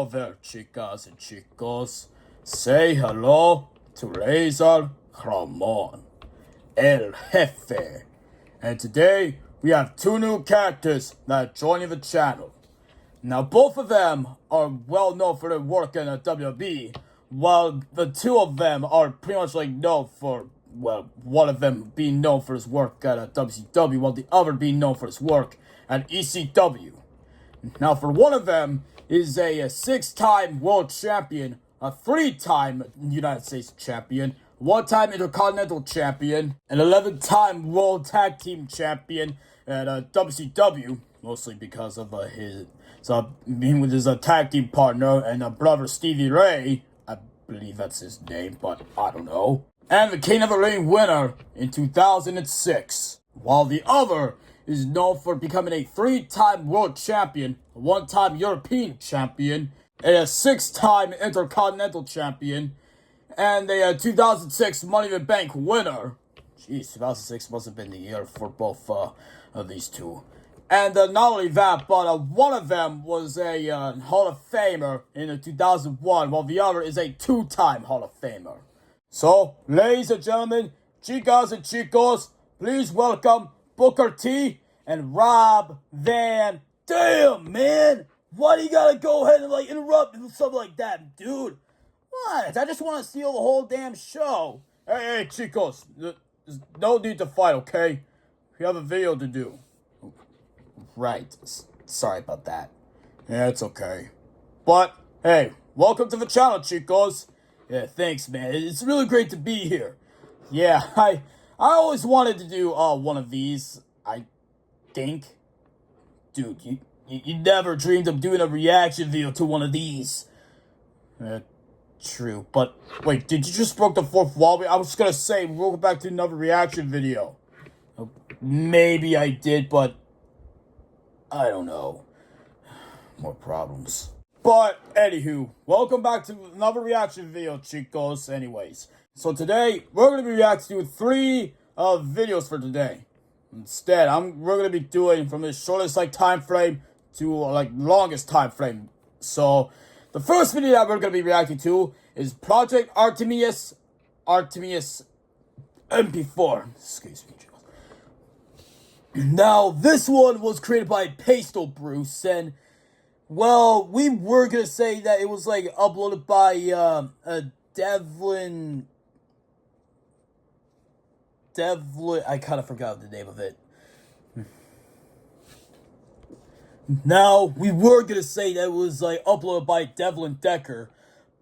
Hello there, chicas and chicos. Say hello to Razor Ramon, El Jefe. And today, we have two new characters that are joining the channel. Now, both of them are well known for their work in WWE, while the two of them are pretty much known for, well, one of them being known for his work at WCW, while the other being known for his work at ECW. Now, for one of them is a 6-time world champion, a 3-time United States champion, 1-time Intercontinental champion, an 11-time World Tag Team champion at WCW, mostly because of being with his tag team partner and brother Stevie Ray. I believe that's his name, but I don't know. And the King of the Ring winner in 2006, while the other is known for becoming a 3-time world champion, a 1-time European champion, a 6-time Intercontinental champion, and a 2006 Money in the Bank winner. Jeez, 2006 must have been the year for both of these two. And not only that, but one of them was a Hall of Famer in 2001, while the other is a 2-time Hall of Famer. So, ladies and gentlemen, chicas and chicos, please welcome Booker T and Rob Van. Damn, man! Why do you gotta go ahead and interrupt with something like that, dude? What? I just want to steal the whole damn show. Hey, chicos, there's no need to fight, okay? We have a video to do. Right. Sorry about that. Yeah, it's okay. But, hey, welcome to the channel, chicos. Yeah, thanks, man. It's really great to be here. Yeah, I always wanted to do one of these, I think. Dude, you never dreamed of doing a reaction video to one of these. True, but wait, did you just broke the fourth wall? I was gonna say, we'll go back to another reaction video. Maybe I did, but I don't know. More problems. But, anywho, welcome back to another reaction video, chicos. Anyways, so today, we're going to be reacting to 3 videos for today. Instead, we're going to be doing from the shortest, time frame to, longest time frame. So, the first video that we're going to be reacting to is Project artemis mp4. Excuse me, now, this one was created by pastelbruce, and, well, we were gonna say that it was, uploaded by, Devlin, I kind of forgot the name of it. Now, we were gonna say that it was, uploaded by Devlin Decker,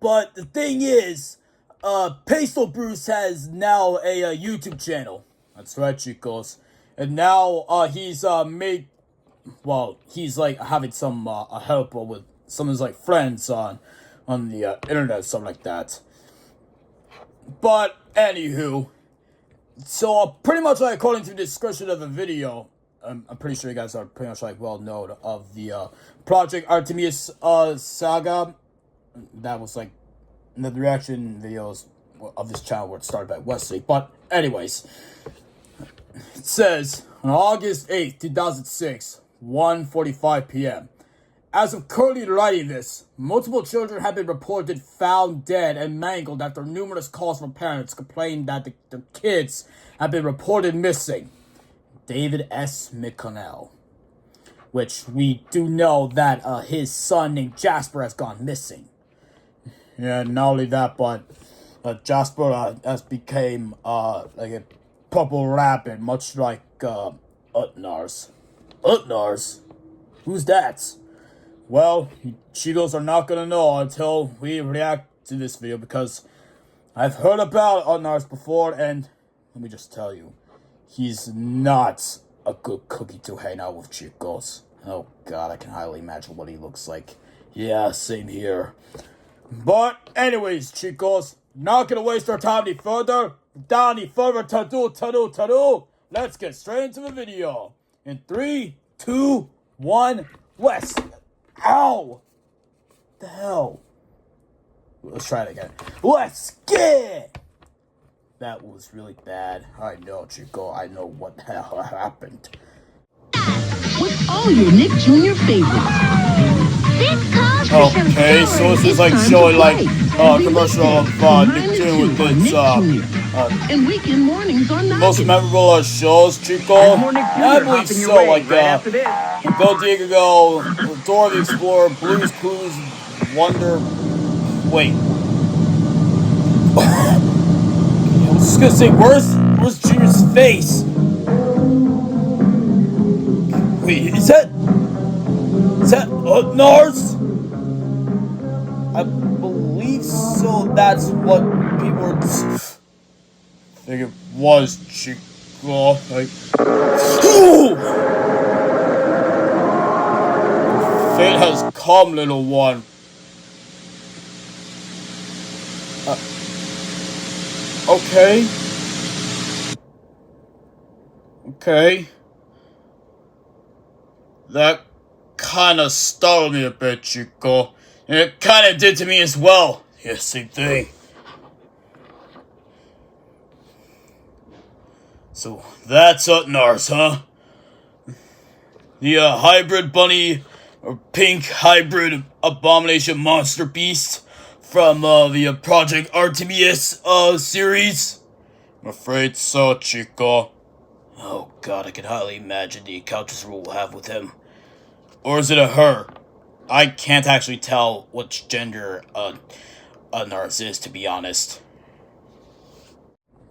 but the thing is, pastelbruce has now a YouTube channel. That's right, chicos. And now, he's, he's, having some, help with some of his, friends on the, internet, something like that. But, anywho, so, pretty much, according to the description of the video, I'm pretty sure you guys are pretty much, well known of the, Project Artemis, saga. That was, the reaction videos of this channel were started by Wesley. But, anyways, it says, on August 8th, 2006, 1:45 p.m. As of currently writing this, multiple children have been reported found dead and mangled after numerous calls from parents complaining that the kids have been reported missing. David S. McConnell. Which we do know that his son named Jasper has gone missing. Yeah, not only that, but Jasper has became a purple rabbit, much like Utnars. Utnars? Who's that? Well, chicos are not gonna know until we react to this video, because I've heard about Utnars before, and let me just tell you, he's not a good cookie to hang out with, chicos. Oh god, I can hardly imagine what he looks like. Yeah, same here. But anyways, chicos, not gonna waste our time any further. Without any further ado, let's get straight into the video. In 3, 2, 1, West. Ow! The hell? Let's try it again. Let's get! That was really bad. I know, Chico. I know what the hell happened. With all your Nick Jr. favorites. Okay, so this is like showing like commercial of Nicktoon with its most memorable shows, Chico. I believe so, like Go Diego, Dora the Explorer, Blue's Clues, Wonder. Wait. I was just gonna say, where's Junior's face? Wait, is that Nars? I believe so. That's what people were. I think it was Chico. Like, fate has come, little one. Okay. Okay. That kinda startled me a bit, Chico. And it kinda did to me as well. Yeah, same thing. So that's Nars, huh? The hybrid bunny, or pink hybrid abomination monster beast from the Project Artemis series? I'm afraid so, Chico. Oh god, I can hardly imagine the encounters we'll have with him. Or is it a her? I can't actually tell which gender Nars is, to be honest.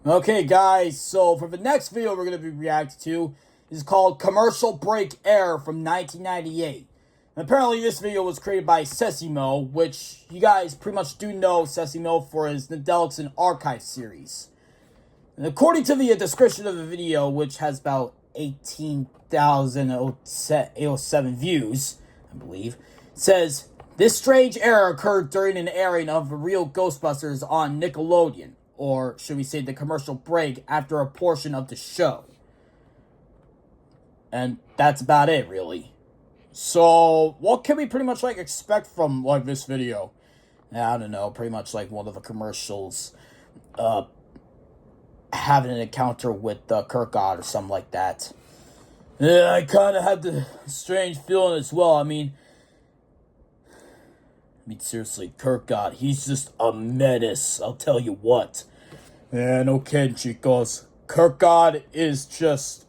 Okay, guys, so for the next video we're going to be reacting to is called Commercial Break Error from 1998. And apparently this video was created by Sesimo, which you guys pretty much do know Sesimo for his Nadelics and Archive series. And according to the description of the video, which has about 18,007 views, I believe, it says, this strange error occurred during an airing of the real Ghostbusters on Nickelodeon, or should we say the commercial break after a portion of the show. And that's about it, really. So, what can we pretty much like expect from like this video? I don't know, pretty much like one of the commercials having an encounter with Kirkgod or something like that. Yeah, I kind of had the strange feeling as well. I mean, seriously, Kirkgod, he's just a menace, I'll tell you what. Yeah, no kidding, chicos. Kirkgod is just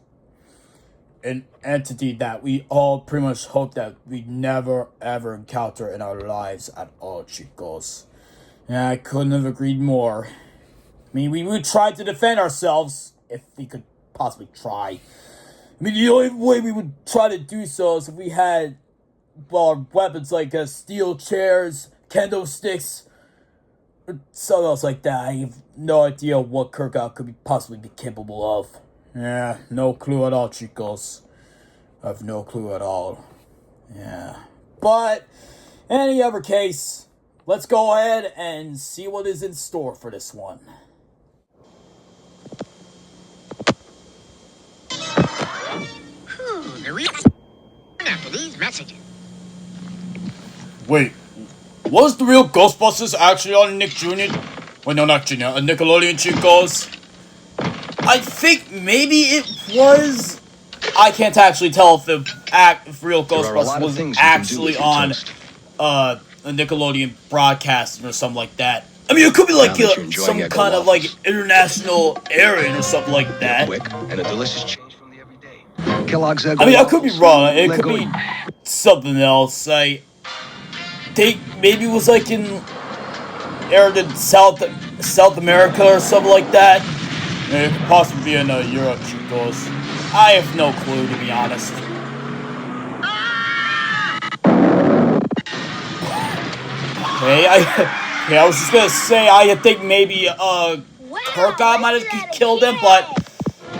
an entity that we all pretty much hope that we never ever encounter in our lives at all, chicos. Yeah, I couldn't have agreed more. I mean, we would try to defend ourselves if we could possibly try. I mean, the only way we would try to do so is if we had, well, weapons like steel chairs, kendo sticks, or something else like that. I have no idea what Kirkgod could possibly be capable of. Yeah, no clue at all, chicos. I have no clue at all. Yeah. But, in any other case, let's go ahead and see what is in store for this one. After these messages. Wait, was the real Ghostbusters actually on Nick Jr.? Wait, no, not Jr., Nickelodeon, chicos? I think maybe it was. I can't actually tell if the real Ghostbusters was actually on a Nickelodeon broadcasting or something like that. I mean, it could be like some kind of like international airing or something like that. And a delicious change from the everyday. I mean, I could be wrong. It could be something else. I think maybe it was like aired in South America or something like that. It could possibly be in Europe, chicos. I have no clue, to be honest. Hey, I was just gonna say, I think maybe Kirkgod might have killed him, but I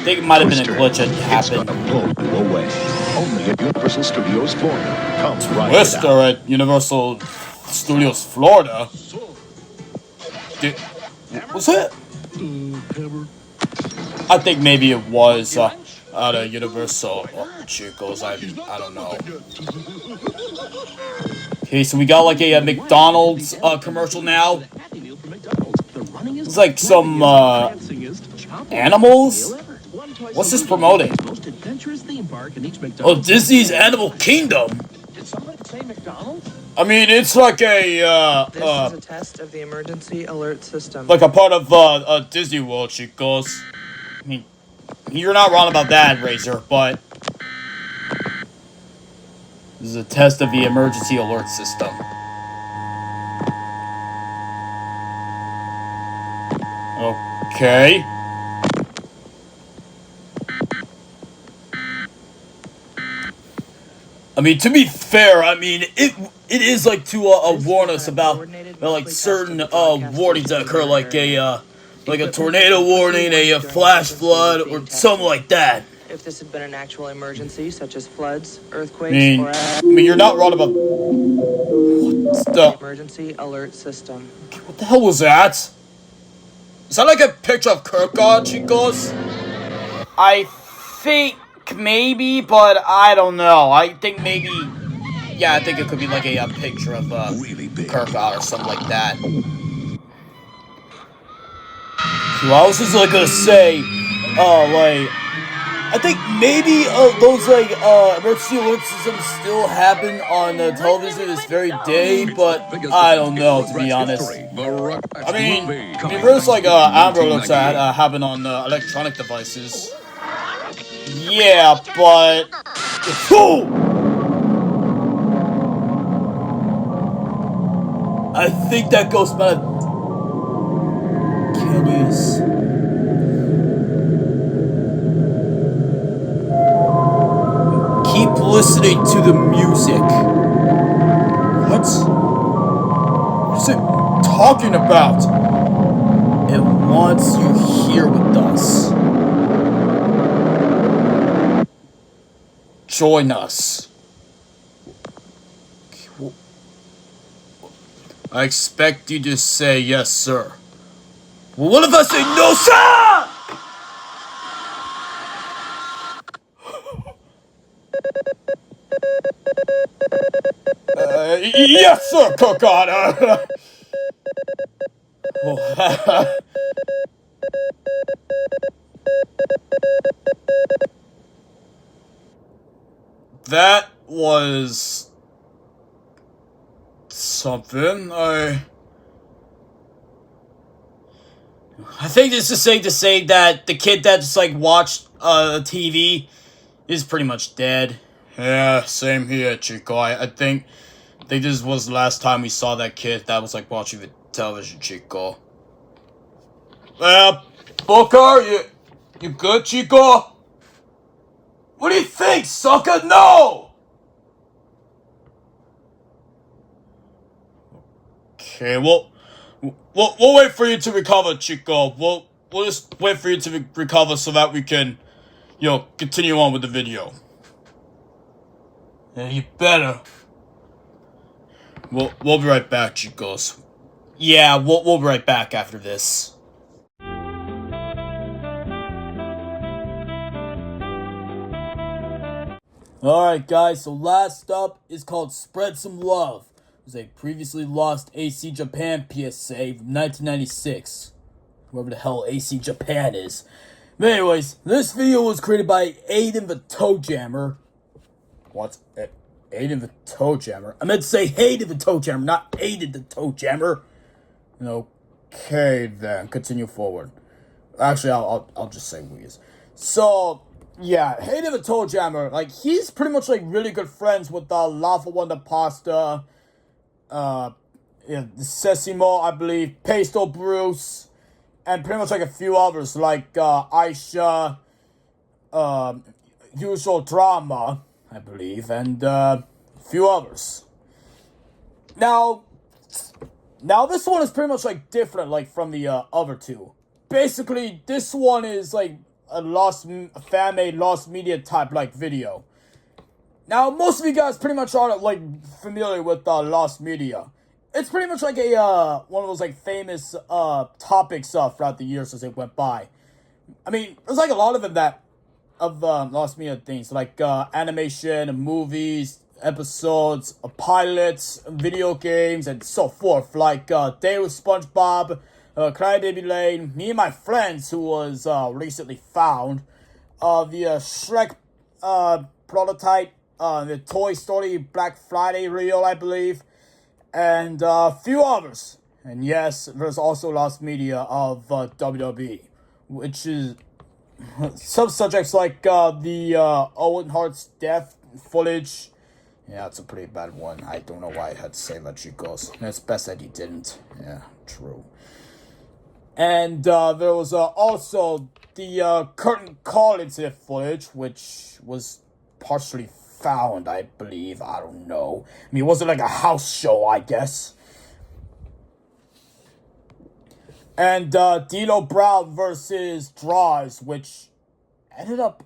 think it might have been a glitch that happened. Only at Universal Studios Florida. Comes right Twister at Universal Studios Florida. Was it? I think maybe it was out of Universal chicos. I don't know. Okay, so we got like a McDonald's commercial now. It's like some animals. What's this promoting? Oh, Disney's Animal Kingdom. I mean, it's like a, This is a test of the emergency alert system. like a part of, Disney World, chicos. I mean, you're not wrong about that, Razor, but this is a test of the emergency alert system. Okay. I mean, to be fair, I mean, it is like to warn us about like certain warnings that occur, like a tornado warning, a flash flood, or something like that. If this had been an actual emergency, such as floods, earthquakes, I mean, you're not wrong about the emergency alert system. What the hell was that? Is that like a picture of Kirkgard, chicos? I think maybe, but I don't know. I think maybe, yeah, I think it could be like a picture of Kirkgard or something like that. So I was just like gonna say, like, I think maybe those like emergency alert systems still happen on television this very day, but I don't know, to be honest. I mean, first like Amber looks at happen on electronic devices. Yeah, but I think that goes by Kenny's. Keep listening to the music. What is it talking about? It wants you here with us. Join us. I expect you to say yes, sir. Well, what if I say no, sir? Yes, sir, Kirkgard. That was something. I think this is safe to say that the kid that just like watched TV is pretty much dead. Yeah, same here, Chico. I think this was the last time we saw that kid that was like watching the television, Chico. Booker, you good, Chico? What do you think, sucker? No! Okay, we'll wait for you to recover, Chico. We'll just wait for you to recover so that we can, continue on with the video. Yeah, you better. We'll be right back, Chicos. Yeah, we'll be right back after this. Alright guys, so last up is called Spread Some Love. It was a previously lost AC Japan PSA from 1996. Whoever the hell AC Japan is. But anyways, this video was created by Hayden the Toe Jammer. What? Hayden the Toe Jammer? I meant to say Hayden the Toe Jammer, not Hayden the Toe Jammer. Okay then, continue forward. Actually, I'll just say who he is. So, yeah, Hayden the Toe Jammer, like, he's pretty much, like, really good friends with lafawndapasta, sesimo, I believe, pastelbruce, and pretty much, like, a few others, like, Aisha, Usual Drama, I believe, and, a few others. Now, this one is pretty much, like, different, like, from the, other two. Basically, this one is, like, a fan-made lost media type like video. Now, most of you guys pretty much are like familiar with lost media. It's pretty much like a one of those like famous topics throughout the years as it went by. I mean, there's like a lot of them lost media things like animation, movies, episodes, pilots, video games, and so forth. Like Day with SpongeBob. Crybaby Lane, Me and My Friends, who was recently found, the Shrek prototype, the Toy Story Black Friday reel, I believe, and a few others. And yes, there's also lost media of WWE, which is some subjects like the Owen Hart's death footage. Yeah, it's a pretty bad one. I don't know why I had to say that, chicos. It's best that he didn't. Yeah, true. And there was also the curtain call incident footage, which was partially found, I believe. I don't know. I mean, it wasn't like a house show, I guess. And Dino Brown versus Draws, which ended up...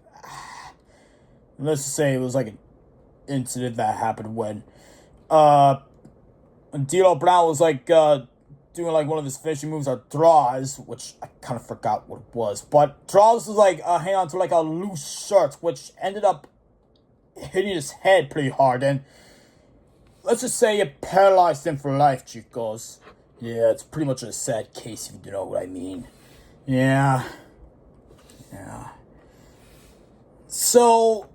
let's just say it was like an incident that happened when Dino Brown was like doing like one of his finishing moves or Draws, which I kind of forgot what it was. But Draws was like hanging on to like a loose shirt, which ended up hitting his head pretty hard. And let's just say it paralyzed him for life, chicos. Yeah, it's pretty much a sad case if you know what I mean. Yeah. So,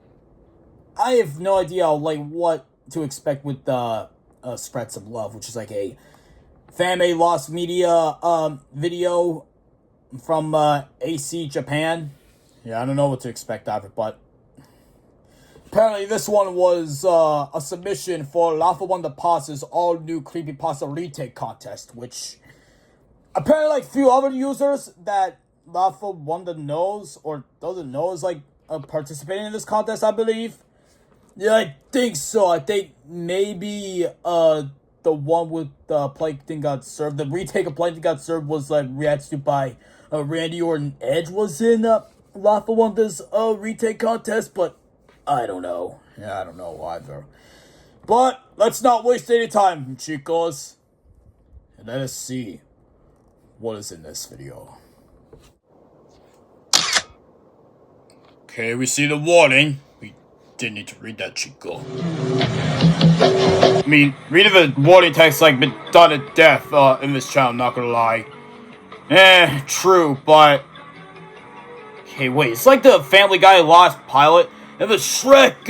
I have no idea like what to expect with the Spread Some Love, which is like a fan-made lost media video from AC Japan. Yeah, I don't know what to expect out of it, but apparently this one was a submission for Lafawndapas's all-new creepypasta retake contest, which apparently like few other users that Lafawanda knows or doesn't know is like participating in this contest, I believe. Yeah, I think so. I think maybe the one with Plankton Got Served, the retake of Plankton Got Served was like reacted to by Randy Orton Edge was in Lafawanda's retake contest, but I don't know. Yeah, I don't know either. But let's not waste any time, chicos. And let us see what is in this video. Okay, we see the warning. We didn't need to read that, chico. I mean, reading the warning text like been done to death in this channel, not gonna lie. True, but... Okay, wait, it's like the Family Guy Lost pilot and the Shrek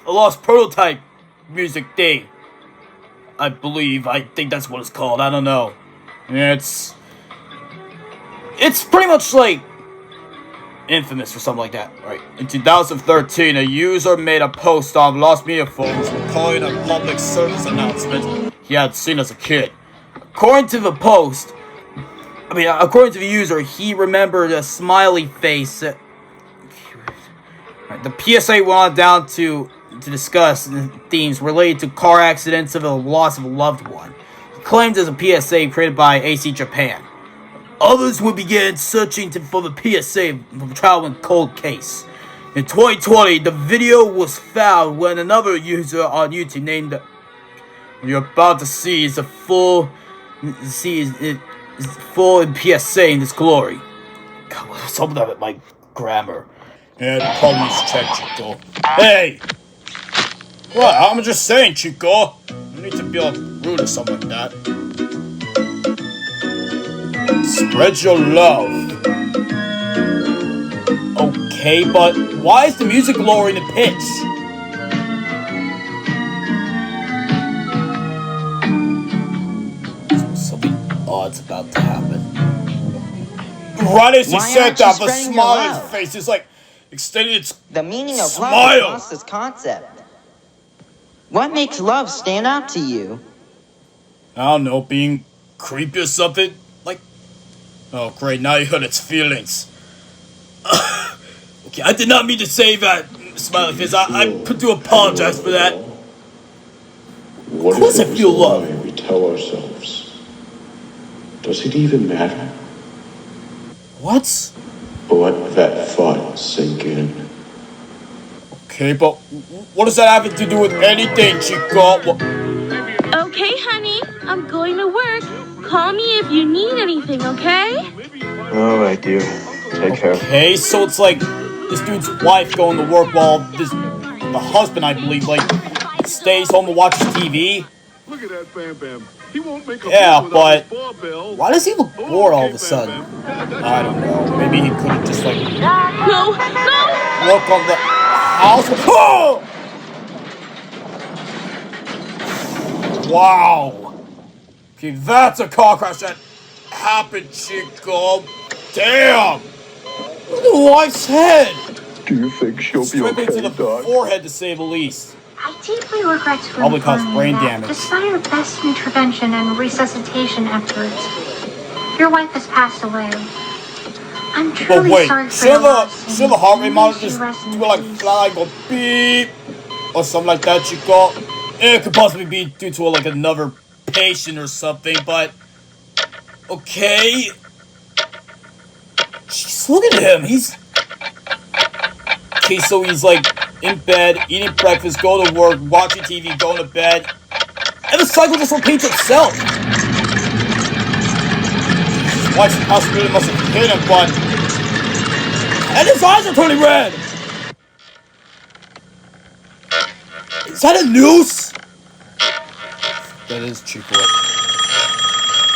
Lost Prototype music thing. I think that's what it's called, I don't know. Yeah, it's pretty much like Infamous or something like that. Right. In 2013, a user made a post on Lost Media Forums recalling a public service announcement he had seen as a kid. According to the user, he remembered a smiley face. The PSA went on down to discuss themes related to car accidents and the loss of a loved one. He claimed as a PSA created by AC Japan. Others would begin searching for the PSA from trial and cold case. In 2020, the video was found when another user on YouTube named you're about to see is full in PSA in its glory. God, what's up with that, my grammar? Yeah, problems check, Chico. Hey! What? I'm just saying, Chico. You need to be all rude or something like that. Spread your love. Okay, but why is the music lowering the pitch? Something odd's about to happen. Right as he said that, the smile on his face is like extending its The meaning of smile. love is lost this concept. What makes love stand out to you? I don't know, being creepy or something? Like, oh great, now you hurt its feelings. Okay, I did not mean to say that, smiley face. I do apologize for that. What Of course if I feel love. we tell ourselves? Does it even matter? What? Let that thought sink in. Okay, but what does that have to do with anything, Chico? Okay, honey, I'm going to work. Call me if you need anything, okay? All right, dear. Take care. Okay, so it's like this dude's wife going to work while the husband, I believe, like, stays home and watches TV. Look at that Bam Bam. He won't make a but barbell. why does he look bored all of a sudden? I don't know. Maybe he could have just, like, No! work on the house. Oh! Wow. Okay, that's a car crash that happened, Chico. Damn! Look at the wife's head! Do you think she'll be Stripping okay, to the Doc? forehead, to say the least. I deeply regret to Probably inform caused you brain that damage. despite our best intervention and resuscitation efforts, your wife has passed away. I'm But truly wait, sorry for should your the loss. heart rate monitor May she just rest in do like peace. fly, go beep, or something like that, Chico? It could possibly be due to like another patient or something, but okay. Jeez, look at him. Okay, so he's like in bed, eating breakfast, going to work, watching TV, going to bed, and the cycle just repeats itself. His wife's house really must have hit him, but and his eyes are turning red. Is that a noose? That is Chico.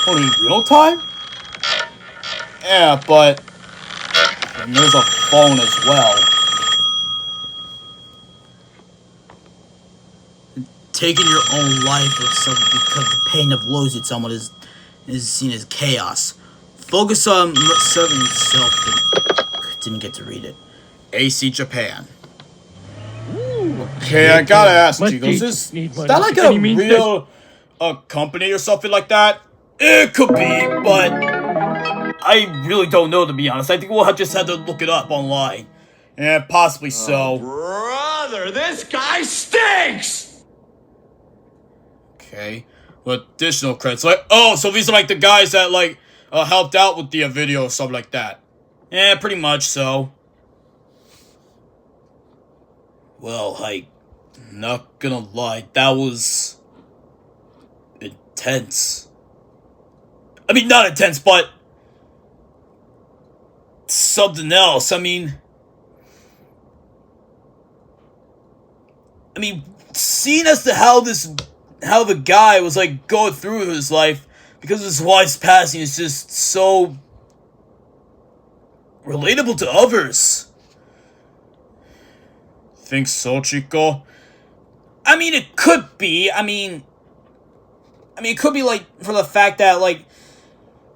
Oh, in real time? Yeah, but and there's a phone as well. Taking your own life or something because the pain of losing someone is seen as chaos. Focus on serving yourself. Didn't get to read it. AC Japan. Okay, I gotta ask, Chico, is that like a real company or something like that? It could be, but I really don't know, to be honest. I think we'll just have to look it up online. Yeah, possibly so. Brother, this guy stinks! Okay. With additional credits. Like, oh, so these are like the guys that like helped out with the video or something like that. Yeah, pretty much so. Well, not gonna lie, that was intense. I mean, not intense, but something else. I mean, seeing as to how the guy was like going through his life because of his wife's passing is just so relatable to others. Think so, Chico? I mean, it could be. I mean, it could be like for the fact that like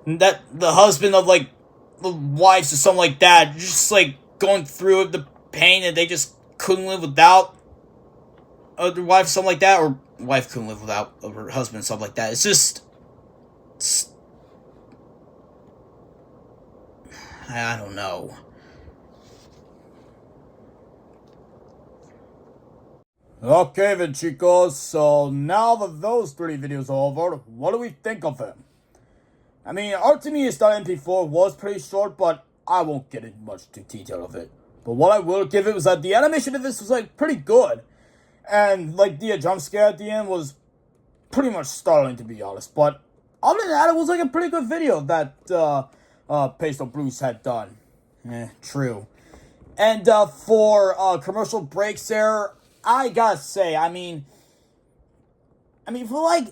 that the husband of like the wives or something like that just like going through the pain and they just couldn't live without their wife, something like that, or wife couldn't live without her husband, something like that. It's just, I don't know. Okay then, chicos, so now that those 3 videos are over, what do we think of them? I mean, artemis.mp4 was pretty short, but I won't get into much detail of it. But what I will give it was that the animation of this was like pretty good. And like the jump scare at the end was pretty much startling, to be honest. But other than that, it was like a pretty good video that pastelbruce had done. True. And for commercial breaks there, I gotta say, I mean for like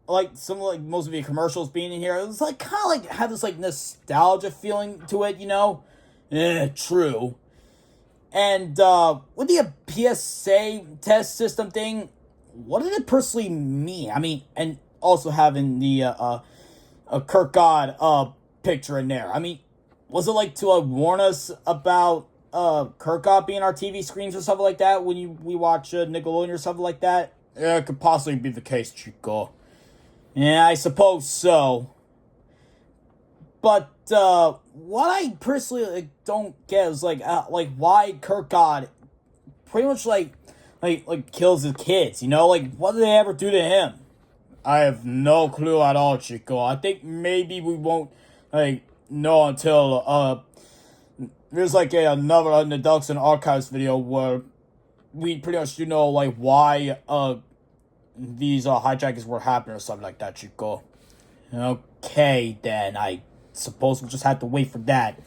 like some like most of the commercials being in here, it was like kind of like had this like nostalgia feeling to it, you know? True. And with the PSA test system thing, what did it personally mean? I mean, and also having the Kirk God picture in there. I mean, was it like to warn us about Kirk God being our TV screens or something like that when we watch Nickelodeon or something like that? Yeah, it could possibly be the case, Chico. Yeah, I suppose so. But what I personally don't get is like why Kirk God pretty much like kills his kids. You know, like what did they ever do to him? I have no clue at all, Chico. I think maybe we won't like know until there's like another in the Ducks and Archives video where we pretty much know like why these hijackings were happening or something like that, Chico. Okay, then I suppose we'll just have to wait for that.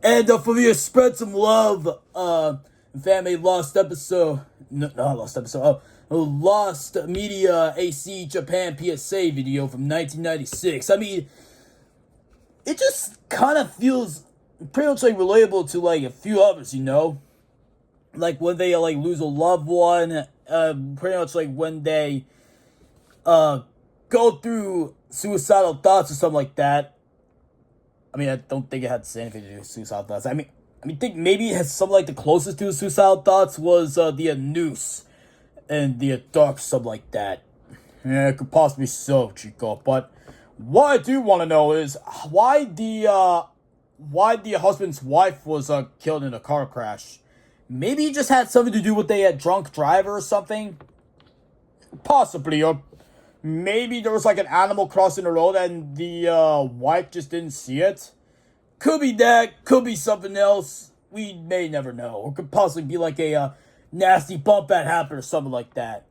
And for the spread some love, fanmade Lost Media AC Japan PSA video from 1996. I mean, it just kind of feels pretty much like relatable to like a few others, you know? Like when they like lose a loved one pretty much like when they go through suicidal thoughts or something like that. I mean, I don't think it had to say anything to do with suicidal thoughts. I mean, think maybe it has something like the closest to suicidal thoughts was the noose and the dark, something like that. Yeah, it could possibly be so, Chico. But what I do want to know is why the husband's wife was killed in a car crash. Maybe it just had something to do with a drunk driver or something. Possibly, or maybe there was like an animal crossing the road and the wife just didn't see it. Could be that, could be something else. We may never know. Or could possibly be like a nasty bump that happened or something like that.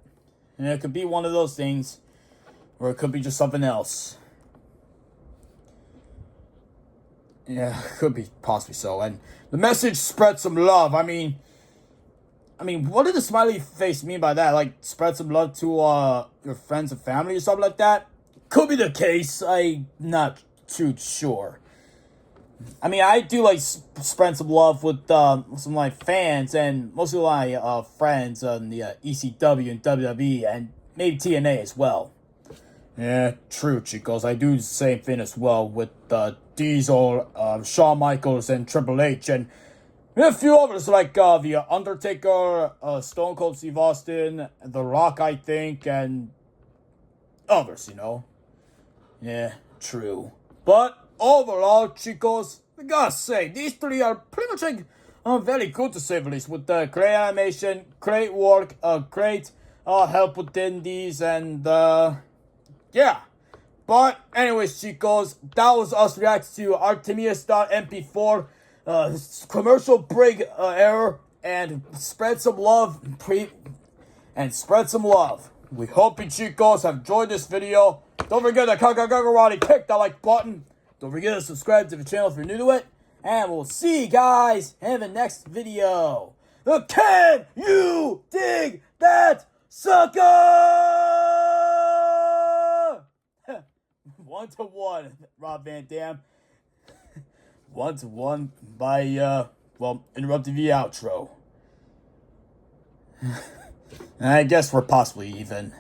And it could be one of those things. Or it could be just something else. Yeah, could be possibly so. And the message spread some love. I mean, what did the smiley face mean by that? Like, spread some love to your friends and family or something like that? Could be the case. I'm not too sure. I mean, I do like spread some love with some of my fans and most of my friends on the ECW and WWE and maybe TNA as well. Yeah, true, Chicos. I do the same thing as well with Diesel, Shawn Michaels, and Triple H, and a few others like the Undertaker, Stone Cold Steve Austin, The Rock, I think, and others, you know. Yeah, true. But overall, Chicos, I gotta say, these three are pretty much like very good to say the least, with great animation, great work, great help within these, and yeah. But anyways, Chicos, that was us reacting to artemis.mp4, commercial break error, and spread some love, spread some love. We hope you Chicos have enjoyed this video. Don't forget to click that like button. Don't forget to subscribe to the channel if you're new to it. And we'll see you guys in the next video. Can you dig that sucker? 1-1, Rob Van Dam. 1-1 by, interrupting the outro. I guess we're possibly even.